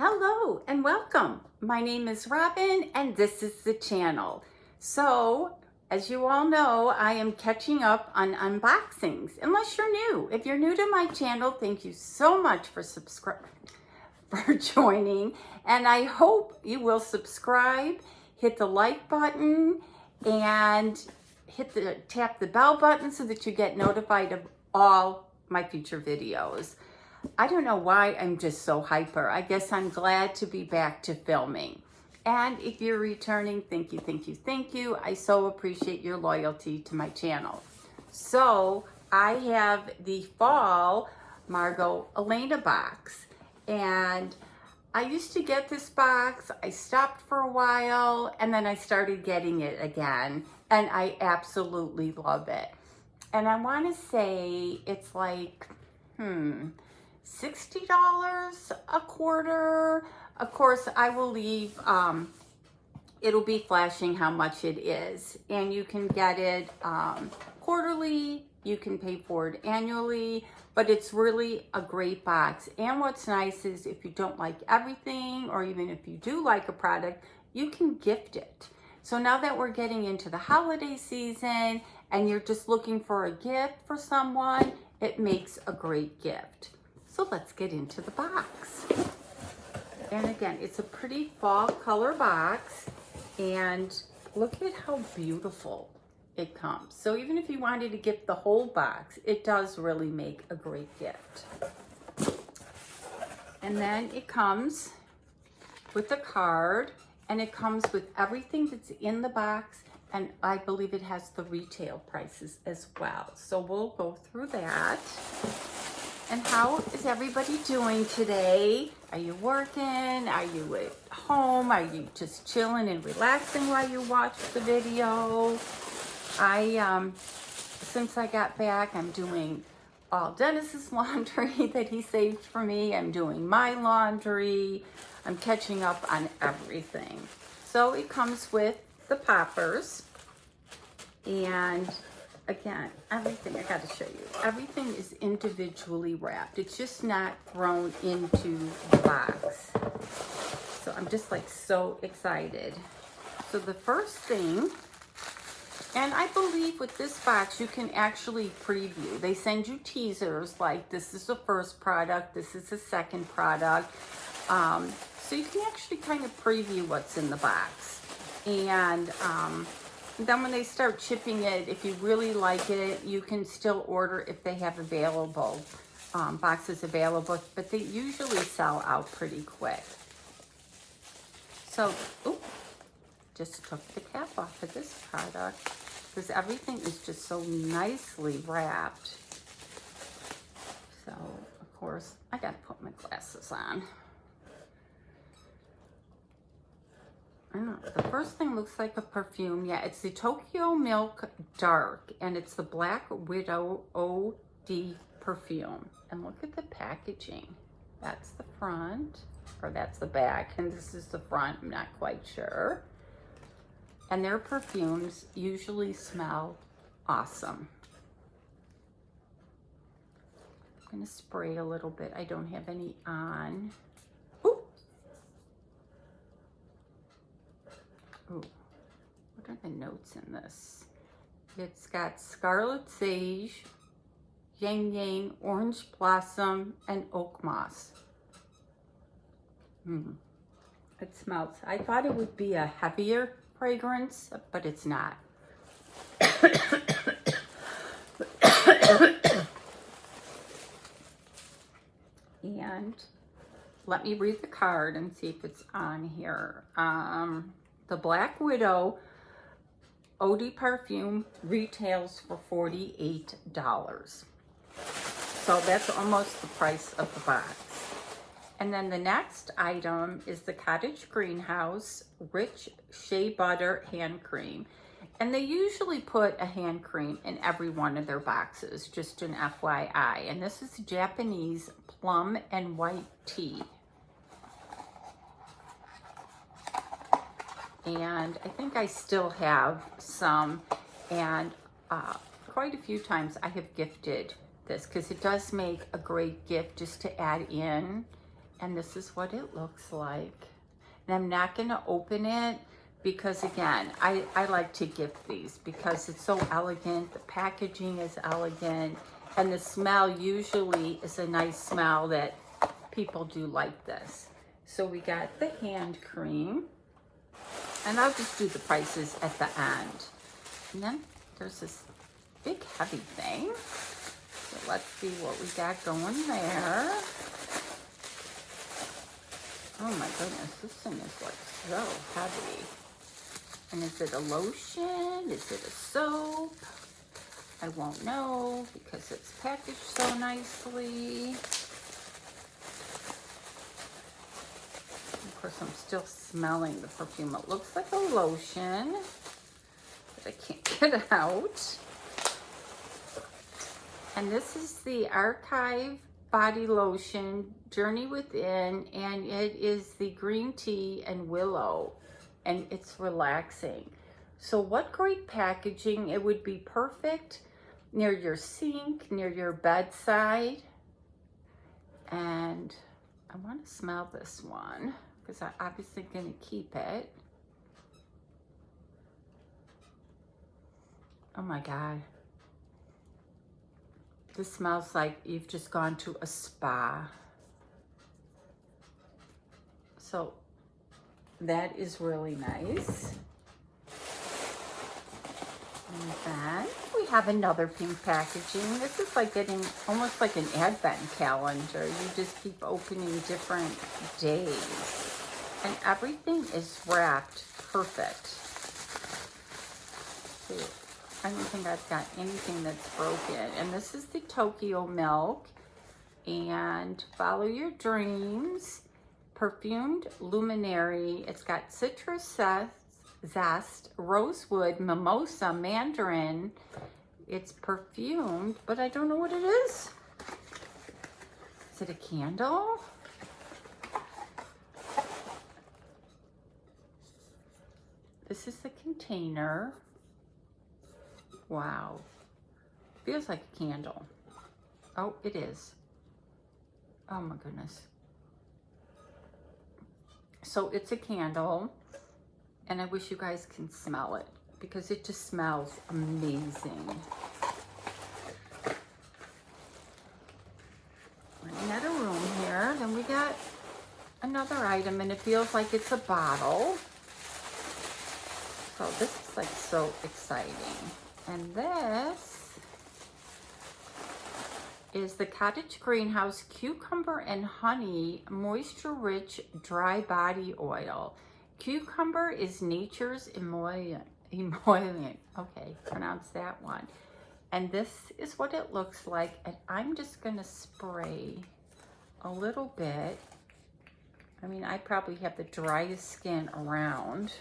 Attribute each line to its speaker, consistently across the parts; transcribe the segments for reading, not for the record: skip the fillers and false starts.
Speaker 1: Hello and welcome. My name is Robyn and this is the channel. So, as you all know, I am catching up on unboxings, unless you're new. If you're new to my channel, thank you so much for joining, and I hope you will subscribe, hit the like button, and tap the bell button so that you get notified of all my future videos. I don't know why I'm just so hyper. I guess I'm glad to be back to filming. And if you're returning, thank you, thank you, thank you. I so appreciate your loyalty to my channel. So I have the fall Margot Elena box. And I used to get this box. I stopped for a while and then I started getting it again. And I absolutely love it. And I want to say it's like, $60 a quarter. Of course, I will leave, it'll be flashing how much it is. And you can get it quarterly, you can pay for it annually, but it's really a great box. And what's nice is if you don't like everything, or even if you do like a product, you can gift it. So now that we're getting into the holiday season and you're just looking for a gift for someone, it makes a great gift. So let's get into the box. And again, it's a pretty fall color box. And look at how beautiful it comes. So even if you wanted to gift the whole box, it does really make a great gift. And then it comes with a card, and it comes with everything that's in the box. And I believe it has the retail prices as well. So we'll go through that. And how is everybody doing today? Are you working? Are you at home? Are you just chilling and relaxing while you watch the video? Since I got back, I'm doing all Dennis's laundry that he saved for me. I'm doing my laundry. I'm catching up on everything. So it comes with the poppers. And again, everything, I got to show you, everything is individually wrapped. It's just not thrown into the box. So I'm just like so excited. So the first thing, and I believe with this box, you can actually preview. They send you teasers like this is the first product, this is the second product. So you can actually kind of preview what's in the box. And then when they start shipping it, if you really like it, you can still order if they have available, boxes available, but they usually sell out pretty quick. So, just took the cap off of this product because everything is just so nicely wrapped. So, of course, I gotta put my glasses on. I don't know, the first thing looks like a perfume. Yeah, it's the Tokyo Milk Dark, and it's the Black Widow OD perfume. And look at the packaging. That's the front, or that's the back, and this is the front. I'm not quite sure. And their perfumes usually smell awesome. I'm gonna spray a little bit. I don't have any on. Ooh, what are the notes in this? It's got scarlet sage, yang yang, orange blossom, and oak moss. It smells. I thought it would be a heavier fragrance, but it's not. And let me read the card and see if it's on here. The Black Widow OD perfume retails for $48. So that's almost the price of the box. And then the next item is the Cottage Greenhouse Rich Shea Butter Hand Cream. And they usually put a hand cream in every one of their boxes, just an FYI. And this is Japanese plum and white tea. And I think I still have some, and quite a few times I have gifted this because it does make a great gift just to add in And this is what it looks like. And I'm not going to open it because, again, I like to gift these because it's so elegant. The packaging is elegant. And the smell usually is a nice smell that people do like this. So we got the hand cream. And I'll just do the prices at the end. And then there's this big heavy thing. So let's see what we got going there. Oh my goodness, this thing is like so heavy. And is it a lotion? Is it a soap? I won't know because it's packaged so nicely. Of course, I'm still smelling the perfume. It looks like a lotion, but I can't get it out. And this is the Archive Body Lotion, Journey Within, and it is the green tea and willow, and it's relaxing. So what great packaging. It would be perfect near your sink, near your bedside. And I want to smell this one because I'm obviously going to keep it. Oh my God. This smells like you've just gone to a spa. So that is really nice. And then we have another pink packaging. This is like getting almost like an advent calendar. You just keep opening different days. And everything is wrapped perfect. See, I don't think I've got anything that's broken. And this is the Tokyo Milk. And Follow Your Dreams. Perfumed Luminary. It's got citrus zest, rosewood, mimosa, mandarin. It's perfumed, but I don't know what it is. Is it a candle? This is the container. Wow. Feels like a candle. Oh, it is. Oh my goodness. So it's a candle, and I wish you guys can smell it because it just smells amazing. Running out of room here. Then we got another item, and it feels like it's a bottle. So this is like so exciting. And this is the Cottage Greenhouse Cucumber and Honey Moisture Rich Dry Body Oil. Cucumber is nature's emollient. Okay, pronounce that one. And this is what it looks like. And I'm just gonna spray a little bit. I mean, I probably have the driest skin around.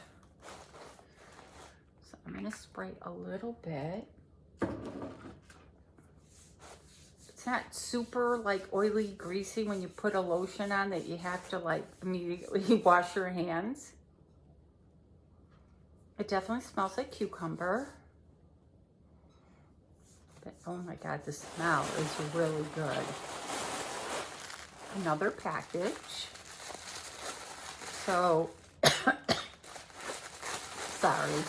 Speaker 1: So I'm gonna spray a little bit. It's not super like oily, greasy when you put a lotion on that you have to like immediately wash your hands. It definitely smells like cucumber. But oh my God, the smell is really good. Another package. So, sorry,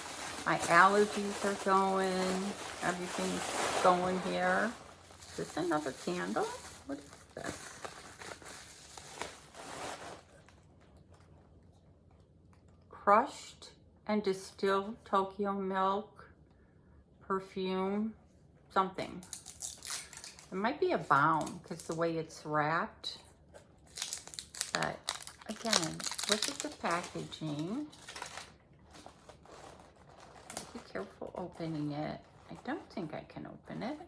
Speaker 1: my allergies are going, everything's going here. Is this another candle? What is this? Crushed and distilled Tokyo milk, perfume, something. It might be a balm because the way it's wrapped. But again, look at the packaging. Be careful opening it. I don't think I can open it.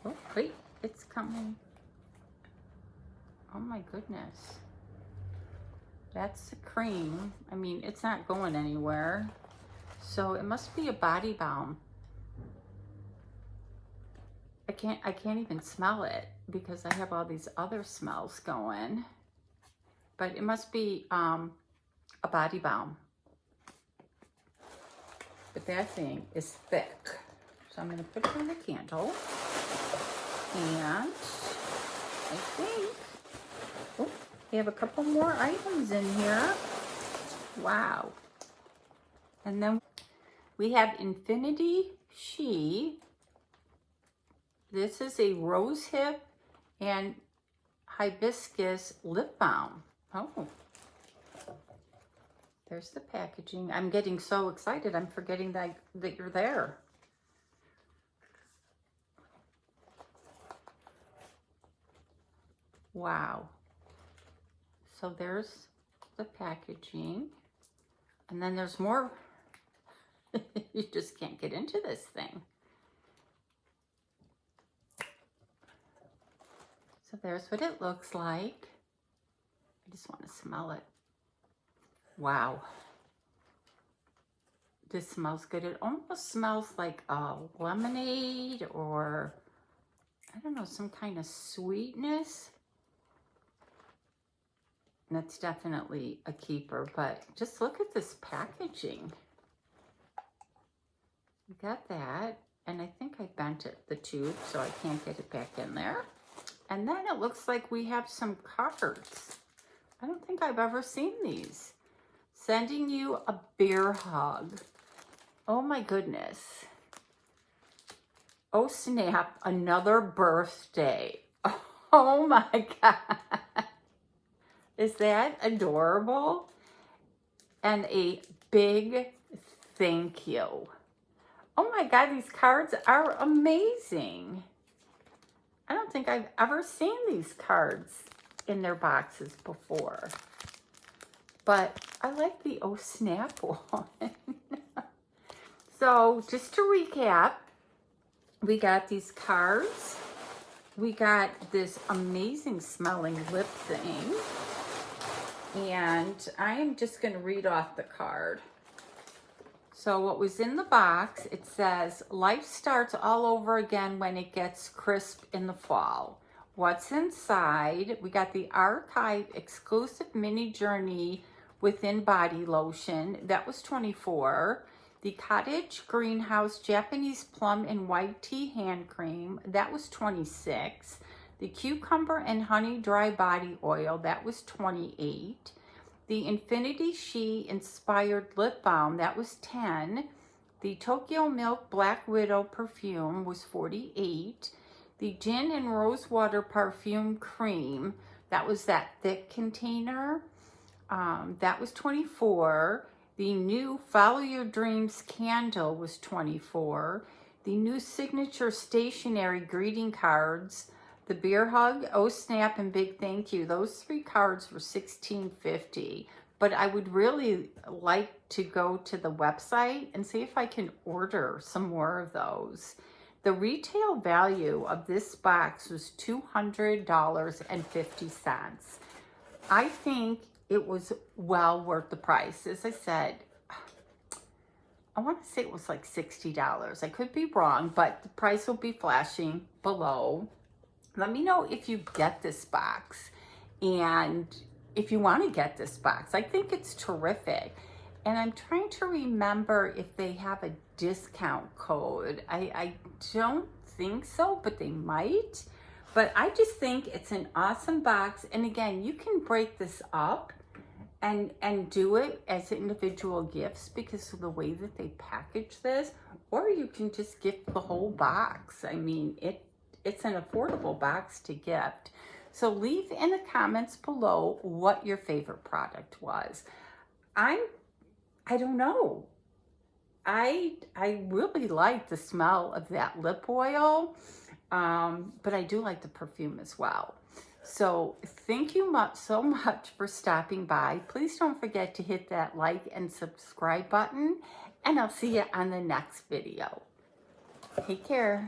Speaker 1: Oh, wait, it's coming. Oh my goodness. That's the cream. I mean, it's not going anywhere. So it must be a body balm. I can't even smell it because I have all these other smells going. But it must be a body balm. But that thing is thick. So I'm going to put it on the candle. And I think. Oh, we have a couple more items in here. Wow. And then we have Infinity Shea. This is a rosehip and hibiscus lip balm. Oh, there's the packaging. I'm getting so excited. I'm forgetting that you're there. Wow. So there's the packaging. And then there's more. You just can't get into this thing. So there's what it looks like. I just want to smell it. Wow. This smells good. It almost smells like a lemonade or, I don't know, some kind of sweetness. And that's definitely a keeper, but just look at this packaging. We got that, and I think I bent it, the tube, so I can't get it back in there. And then it looks like we have some cards. I don't think I've ever seen these. Sending you a beer hug. Oh my goodness. Oh snap, another birthday. Oh my God. Is that adorable? And a big thank you. Oh my God, these cards are amazing. I don't think I've ever seen these cards in their boxes before. But I like the oh snap one. So just to recap, we got these cards. We got this amazing smelling lip thing. And I am just going to read off the card. So what was in the box, it says, life starts all over again when it gets crisp in the fall. What's inside? We got the Archive exclusive mini journey within body lotion. That was $24. The Cottage Greenhouse Japanese Plum and White Tea Hand Cream. That was $26. The Cucumber and Honey Dry Body Oil. That was $28. The Infinity Shea Inspired Lip Balm, that was $10. The Tokyo Milk Black Widow Perfume was $48. The Gin and Rosewater Perfume Cream, that was that thick container, that was $24. The new Follow Your Dreams Candle was $24. The new Signature Stationery Greeting Cards, the Beer Hug, Oh Snap, and Big Thank You. Those 3 cards were $16.50. But I would really like to go to the website and see if I can order some more of those. The retail value of this box was $200.50. I think it was well worth the price. As I said, I want to say it was like $60. I could be wrong, but the price will be flashing below. Let me know if you get this box and if you want to get this box. I think it's terrific. And I'm trying to remember if they have a discount code. I don't think so, but they might. But I just think it's an awesome box. And again, you can break this up and do it as individual gifts because of the way that they package this. Or you can just gift the whole box. I mean, it's an affordable box to gift. So leave in the comments below what your favorite product was. I don't know. I really like the smell of that lip oil, but I do like the perfume as well. So thank you so much for stopping by. Please don't forget to hit that like and subscribe button, and I'll see you on the next video. Take care.